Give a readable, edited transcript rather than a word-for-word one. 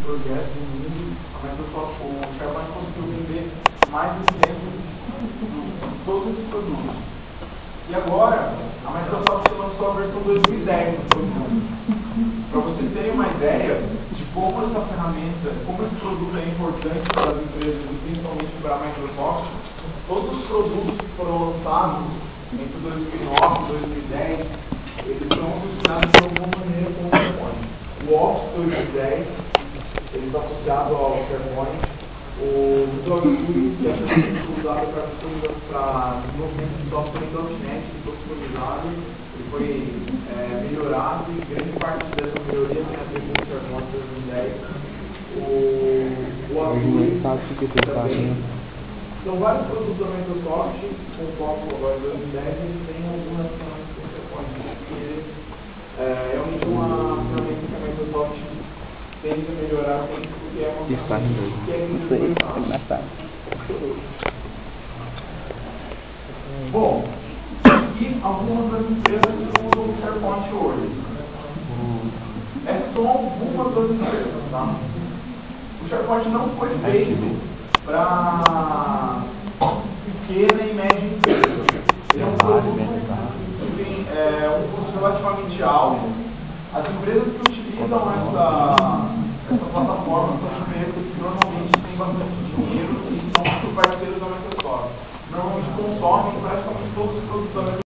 projetos no mundo, a Microsoft, o SharePoint conseguiu vender mais de 200 de todos esses produtos. E agora, a Microsoft lançou a versão 2010 do produto. Para vocês terem uma ideia de como essa ferramenta, como esse produto é importante para as empresas e principalmente para a Microsoft, todos os produtos que foram lançados entre 2009 e 2010, eles são associados de alguma maneira com o SharePoint. O Office 2010, ele está associado ao SharePoint. O Visual Studio, que é usado para desenvolvimento de software em .NET, que foi disponibilizado, ele foi melhorado e grande parte dessa melhoria tem a ver com o SharePoint 2010. O Azure também. São vários produtos da Microsoft, com foco agora em 2010, eles têm algumas ferramentas com o SharePoint, porque realmente é uma ferramenta que a Microsoft tenta melhorar sempre, porque é uma ferramenta que é muito fácil. Bom, e algumas das empresas usam o SharePoint hoje. Essas são algumas das empresas, tá? O SharePoint não foi feito para pequena e média empresa. Ele é um produto que tem um custo relativamente alto. As empresas que utilizam essa plataforma são empresas que normalmente têm bastante dinheiro e são parceiros da Microsoft. Normalmente consomem praticamente todos os produtos da Microsoft.